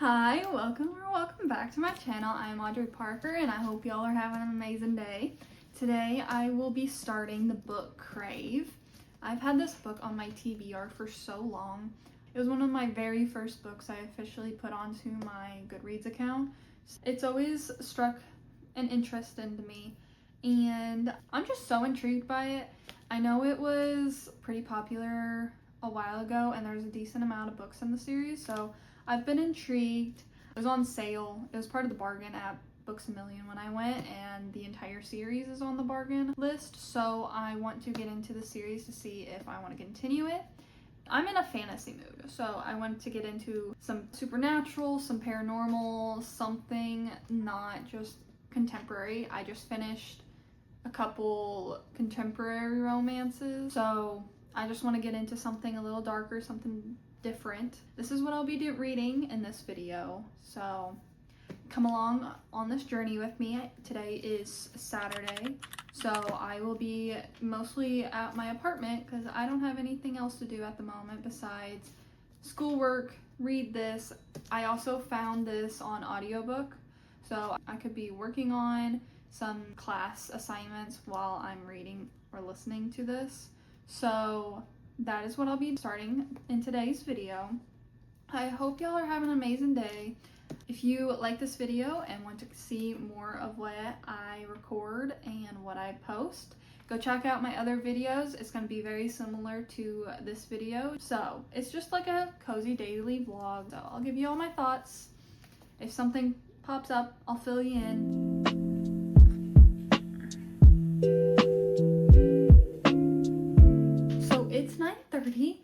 Hi, welcome back to my channel. I'm Audrey Parker and I hope y'all are having an amazing day. Today I will be starting the book Crave. I've had this book on my TBR for so long. It was one of my very first books I officially put onto my Goodreads account. It's always struck an interest into me and I'm just so intrigued by it. I know it was pretty popular a while ago and there's a decent amount of books in the series, so I've been intrigued. It was on sale. It was part of the bargain at Books A Million when I went, and the entire series is on the bargain list, so I want to get into the series to see if I want to continue it. I'm in a fantasy mood, so I want to get into some supernatural, some paranormal, something not just contemporary. I just finished a couple contemporary romances, so I just want to get into something a little darker, something different. This is what I'll be reading in this video, so come along on this journey with me. Today is Saturday, so I will be mostly at my apartment because I don't have anything else to do at the moment besides schoolwork, read this. I also found this on audiobook, so I could be working on some class assignments while I'm reading or listening to this. So that is what I'll be starting in today's video. I hope y'all are having an amazing day. If you like this video and want to see more of what I record and what I post, go check out my other videos. It's going to be very similar to this video. So it's just like a cozy daily vlog. So I'll give you all my thoughts. If something pops up, I'll fill you in. It's 9:30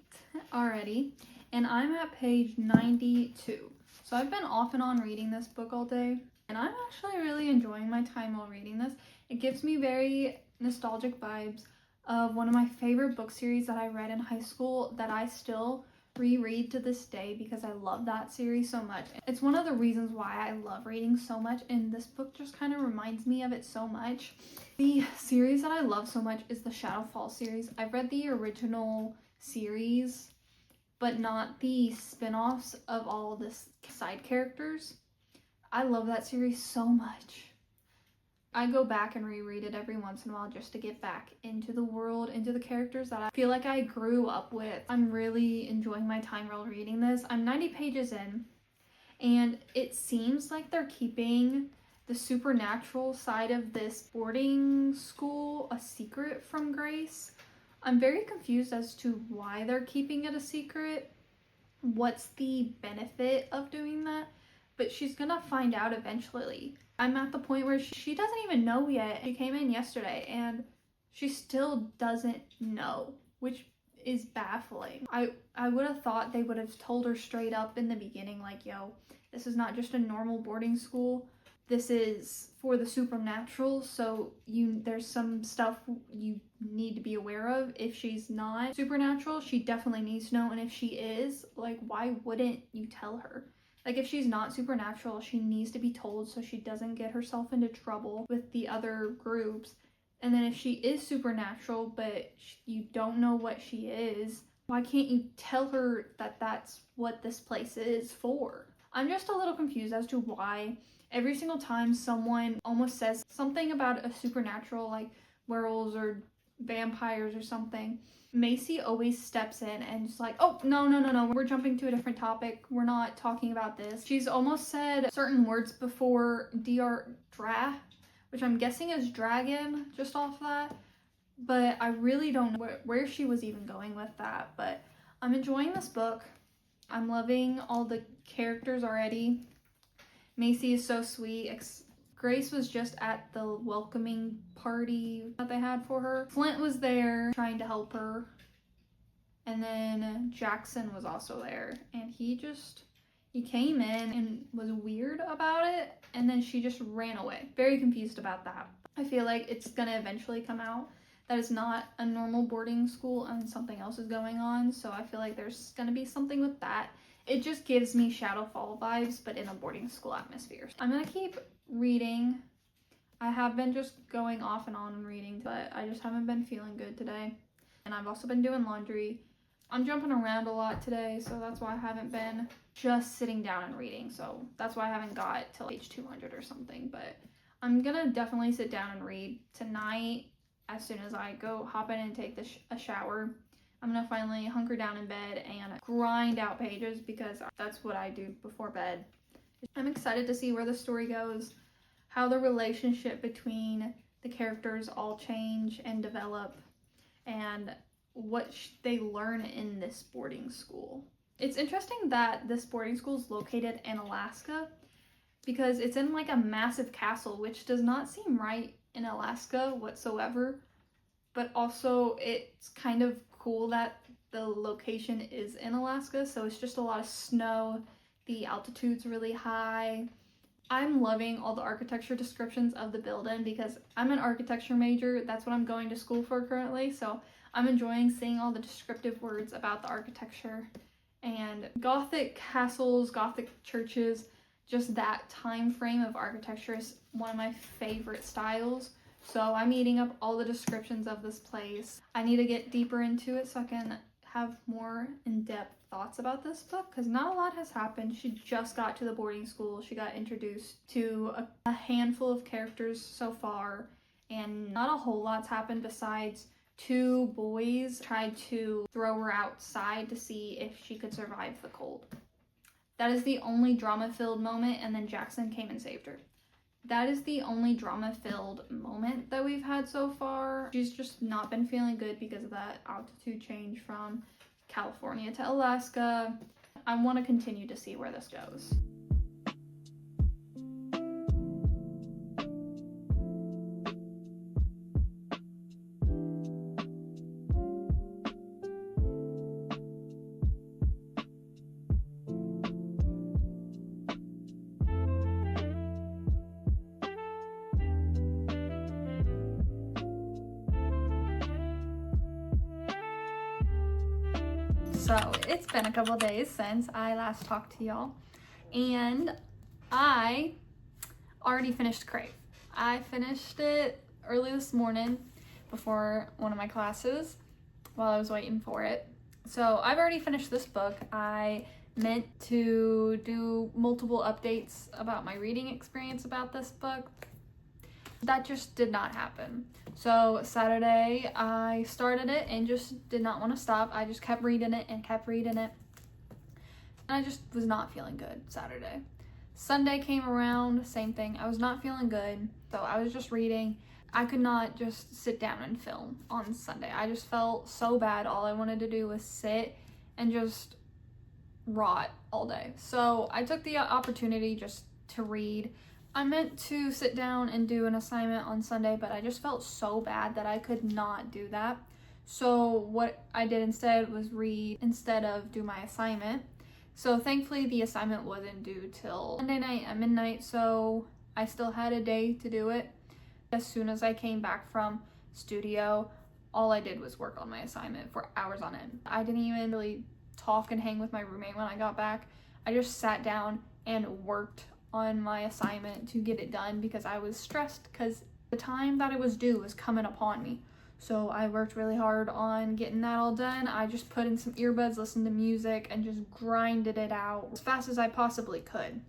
already, and I'm at page 92. So I've been off and on reading this book all day, and I'm actually really enjoying my time while reading this. It gives me very nostalgic vibes of one of my favorite book series that I read in high school that I still reread to this day because I love that series so much. It's one of the reasons why I love reading so much, and this book just kind of reminds me of it so much. The series that I love so much is the Shadowfall series. I've read the original series, but not the spin-offs of all of the side characters. I love that series so much. I go back and reread it every once in a while just to get back into the world, into the characters that I feel like I grew up with. I'm really enjoying my time while reading this. I'm 90 pages in, and it seems like they're keeping the supernatural side of this boarding school a secret from Grace. I'm very confused as to why they're keeping it a secret. What's the benefit of doing that? But she's gonna find out eventually. I'm at the point where she doesn't even know yet. She came in yesterday and she still doesn't know, which is baffling. I would have thought they would have told her straight up in the beginning, like, yo, this is not just a normal boarding school. This is for the supernatural, so there's some stuff you need to be aware of. If she's not supernatural, she definitely needs to know, and if she is, like, why wouldn't you tell her? Like, if she's not supernatural, she needs to be told so she doesn't get herself into trouble with the other groups. And then if she is supernatural, but you don't know what she is, why can't you tell her that that's what this place is for? I'm just a little confused as to why every single time someone almost says something about a supernatural, like werewolves or vampires or something, Macy always steps in and just like, oh, no, we're jumping to a different topic. We're not talking about this. She's almost said certain words before dra, which I'm guessing is dragon, just off that. But I really don't know where she was even going with that. But I'm enjoying this book. I'm loving all the characters already. Macy is so sweet. Grace was just at the welcoming party that they had for her. Flint was there trying to help her. And then Jackson was also there. And he came in and was weird about it. And then she just ran away. Very confused about that. I feel like it's gonna eventually come out that it's not a normal boarding school and something else is going on. So I feel like there's gonna be something with that. It just gives me Shadowfall vibes, but in a boarding school atmosphere. I'm gonna keep reading. I have been just going off and on and reading, but I just haven't been feeling good today. And I've also been doing laundry. I'm jumping around a lot today, so that's why I haven't been just sitting down and reading. So that's why I haven't got till page 200 or something. But I'm gonna definitely sit down and read tonight as soon as I go hop in and take a shower. I'm gonna finally hunker down in bed and grind out pages because that's what I do before bed. I'm excited to see where the story goes, how the relationship between the characters all change and develop, and what they learn in this boarding school. It's interesting that this boarding school is located in Alaska because it's in like a massive castle, which does not seem right in Alaska whatsoever. But also it's kind of cool that the location is in Alaska, so it's just a lot of snow. The altitude's really high. I'm loving all the architecture descriptions of the building because I'm an architecture major. That's what I'm going to school for currently, so I'm enjoying seeing all the descriptive words about the architecture. And Gothic castles, Gothic churches, just that time frame of architecture is one of my favorite styles. So I'm eating up all the descriptions of this place. I need to get deeper into it so I can have more in-depth thoughts about this book because not a lot has happened. She just got to the boarding school. She got introduced to a handful of characters so far, and not a whole lot's happened besides 2 boys tried to throw her outside to see if she could survive the cold. That is the only drama-filled moment, and then Jackson came and saved her. That is the only drama-filled moment that we've had so far. She's just not been feeling good because of that altitude change from California to Alaska. I want to continue to see where this goes. So it's been a couple days since I last talked to y'all, and I already finished Crave. I finished it early this morning before one of my classes while I was waiting for it. So I've already finished this book. I meant to do multiple updates about my reading experience about this book. That just did not happen. So Saturday I started it and just did not want to stop. I just kept reading it and kept reading it. And I just was not feeling good Saturday. Sunday came around, same thing. I was not feeling good. So I was just reading. I could not just sit down and film on Sunday. I just felt so bad. All I wanted to do was sit and just rot all day. So I took the opportunity just to read. I meant to sit down and do an assignment on Sunday, but I just felt so bad that I could not do that. So what I did instead was read instead of do my assignment. So thankfully the assignment wasn't due till Monday night at midnight, so I still had a day to do it. As soon as I came back from studio, all I did was work on my assignment for hours on end. I didn't even really talk and hang with my roommate when I got back. I just sat down and worked on my assignment to get it done because I was stressed because the time that it was due was coming upon me. So I worked really hard on getting that all done. I just put in some earbuds, listened to music, and just grinded it out as fast as I possibly could.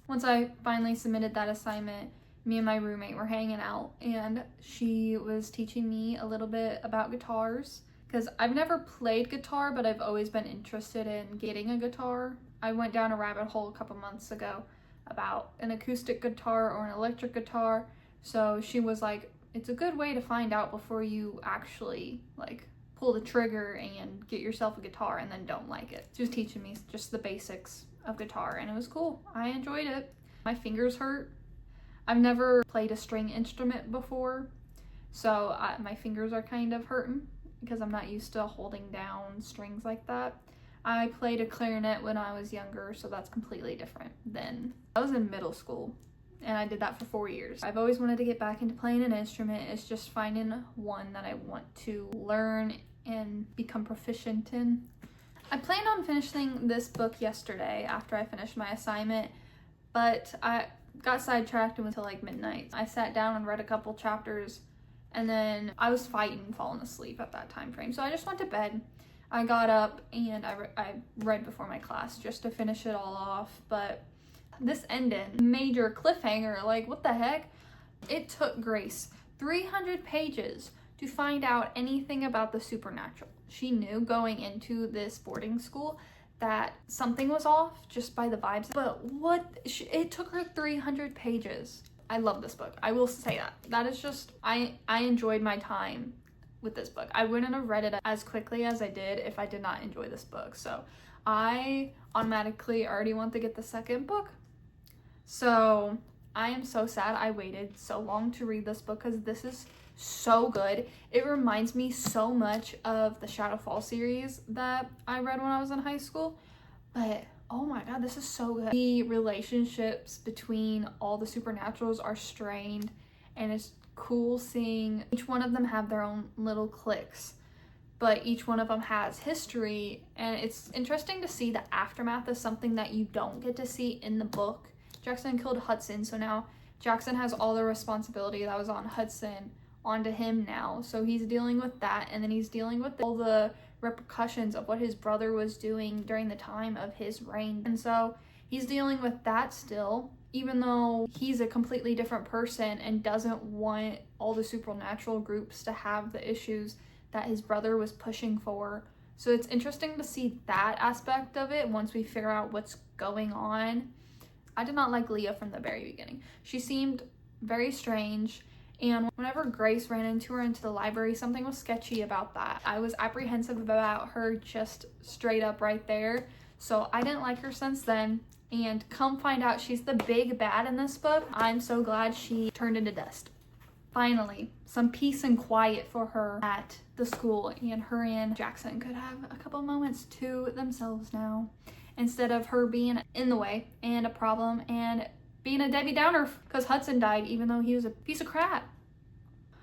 Once I finally submitted that assignment, me and my roommate were hanging out and she was teaching me a little bit about guitars because I've never played guitar, but I've always been interested in getting a guitar. I went down a rabbit hole a couple months ago about an acoustic guitar or an electric guitar. So she was like, it's a good way to find out before you actually like pull the trigger and get yourself a guitar and then don't like it. She was teaching me just the basics of guitar and it was cool. I enjoyed it. My fingers hurt. I've never played a string instrument before, so my fingers are kind of hurting because I'm not used to holding down strings like that. I played a clarinet when I was younger, so that's completely different than I was in middle school, and I did that for 4 years. I've always wanted to get back into playing an instrument. It's just finding one that I want to learn and become proficient in. I planned on finishing this book yesterday after I finished my assignment, but I got sidetracked until like midnight. I sat down and read a couple chapters, and then I was fighting falling asleep at that time frame, so I just went to bed. I got up and I read before my class just to finish it all off, but this ended major cliffhanger. Like, what the heck? It took Grace 300 pages to find out anything about the supernatural. She knew going into this boarding school that something was off just by the vibes, but it took her 300 pages. I love this book. I will say that. That is just, I enjoyed my time with this book. I wouldn't have read it as quickly as I did if I did not enjoy this book. So I automatically already want to get the second book. So I am so sad I waited so long to read this book because this is so good. It reminds me so much of the Shadowfall series that I read when I was in high school. But oh my god, this is so good. The relationships between all the supernaturals are strained, and it's cool seeing each one of them have their own little cliques, but each one of them has history, and it's interesting to see the aftermath of something that you don't get to see in the book. Jackson killed Hudson, so now Jackson has all the responsibility that was on Hudson onto him now, so he's dealing with that, and then he's dealing with all the repercussions of what his brother was doing during the time of his reign, and so he's dealing with that still, even though he's a completely different person and doesn't want all the supernatural groups to have the issues that his brother was pushing for. So it's interesting to see that aspect of it once we figure out what's going on. I did not like Leah from the very beginning. She seemed very strange, and whenever Grace ran into her into the library, something was sketchy about that. I was apprehensive about her just straight up right there, so I didn't like her since then. And come find out she's the big bad in this book. I'm so glad she turned into dust. Finally, some peace and quiet for her at the school, and her and Jackson could have a couple moments to themselves now, instead of her being in the way and a problem and being a Debbie Downer because Hudson died even though he was a piece of crap.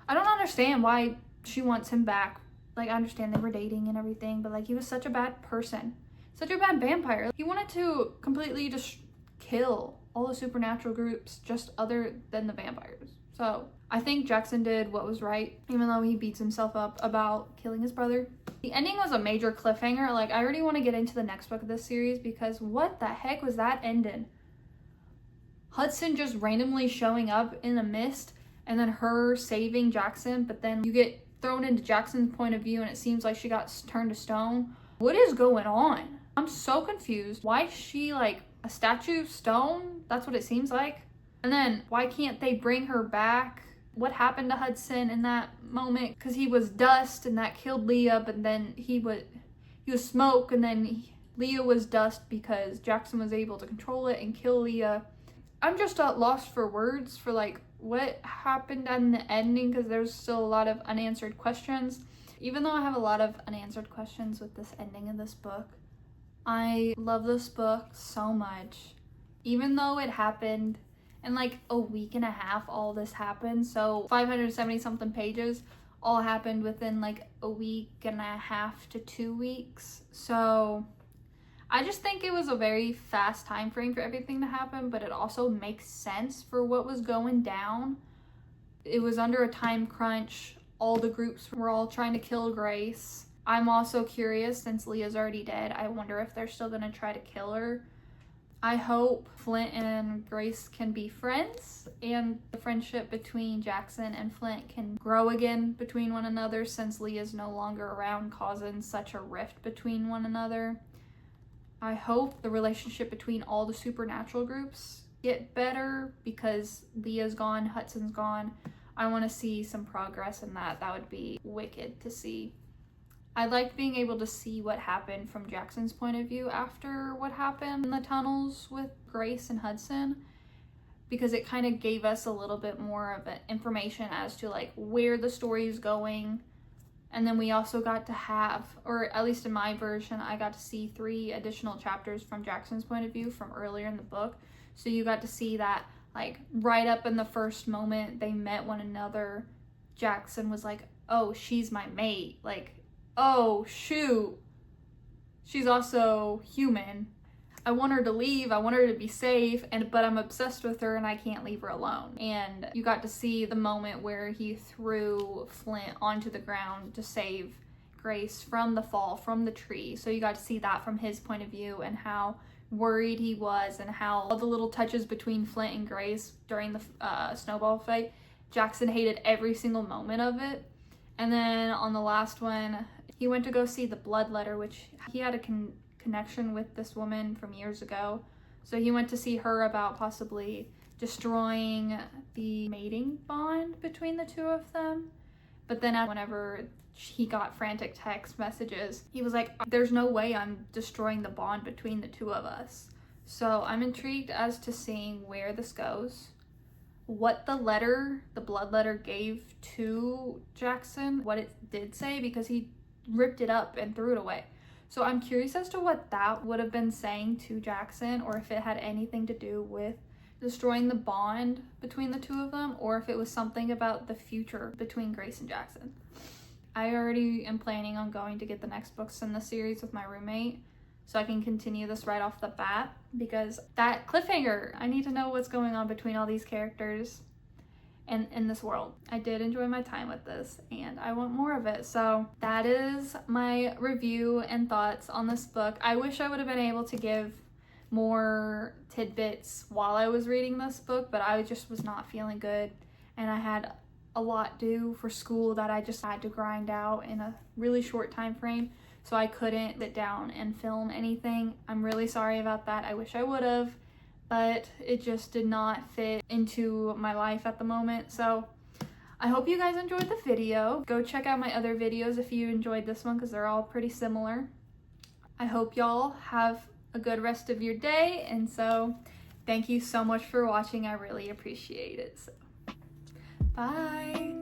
I don't understand why she wants him back. Like, I understand they were dating and everything, but like, he was such a bad person. Such a bad vampire. He wanted to completely just kill all the supernatural groups just other than the vampires. So I think Jackson did what was right, even though he beats himself up about killing his brother. The ending was a major cliffhanger. Like, I already want to get into the next book of this series because what the heck was that ending? Hudson just randomly showing up in a mist and then her saving Jackson, but then you get thrown into Jackson's point of view and it seems like she got turned to stone. What is going on? I'm so confused. Why is she like a statue of stone? That's what it seems like. And then why can't they bring her back? What happened to Hudson in that moment? Because he was dust and that killed Leah, but then he was smoke, and then Leah was dust because Jackson was able to control it and kill Leah. I'm just lost for words for like what happened in the ending, because there's still a lot of unanswered questions. Even though I have a lot of unanswered questions with this ending of this book, I love this book so much. Even though it happened in like a week and a half, all this happened. So 570 something pages all happened within like a week and a half to 2 weeks. So I just think it was a very fast time frame for everything to happen, but it also makes sense for what was going down. It was under a time crunch. All the groups were all trying to kill Grace. I'm also curious, since Leah's already dead, I wonder if they're still gonna try to kill her. I hope Flint and Grace can be friends, and the friendship between Jackson and Flint can grow again between one another, since Leah's no longer around, causing such a rift between one another. I hope the relationship between all the supernatural groups get better, because Leah's gone, Hudson's gone. I want to see some progress in that. That would be wicked to see. I liked being able to see what happened from Jackson's point of view after what happened in the tunnels with Grace and Hudson, because it kind of gave us a little bit more of information as to like where the story is going. And then we also got to have, or at least in my version, I got to see 3 additional chapters from Jackson's point of view from earlier in the book. So you got to see that like right up in the first moment they met one another, Jackson was like, oh, she's my mate. Like, oh shoot, she's also human. I want her to leave, I want her to be safe, but I'm obsessed with her and I can't leave her alone. And you got to see the moment where he threw Flint onto the ground to save Grace from the fall, from the tree. So you got to see that from his point of view and how worried he was, and how all the little touches between Flint and Grace during the snowball fight, Jackson hated every single moment of it. And then on the last one, he went to go see the blood letter, which he had a connection with this woman from years ago. So he went to see her about possibly destroying the mating bond between the two of them. But then whenever he got frantic text messages, he was like, there's no way I'm destroying the bond between the two of us. So I'm intrigued as to seeing where this goes, what the blood letter gave to Jackson, what it did say, because he ripped it up and threw it away. So I'm curious as to what that would have been saying to Jackson, or if it had anything to do with destroying the bond between the two of them, or if it was something about the future between Grace and Jackson. I already am planning on going to get the next books in the series with my roommate, so I can continue this right off the bat, because that cliffhanger, I need to know what's going on between all these characters and in this world. I did enjoy my time with this, and I want more of it. So that is my review and thoughts on this book. I wish I would have been able to give more tidbits while I was reading this book, but I just was not feeling good, and I had a lot due for school that I just had to grind out in a really short time frame, so I couldn't sit down and film anything. I'm really sorry about that. I wish I would have, but it just did not fit into my life at the moment. So I hope you guys enjoyed the video. Go check out my other videos if you enjoyed this one, because they're all pretty similar. I hope y'all have a good rest of your day, and so thank you so much for watching. I really appreciate it. So bye.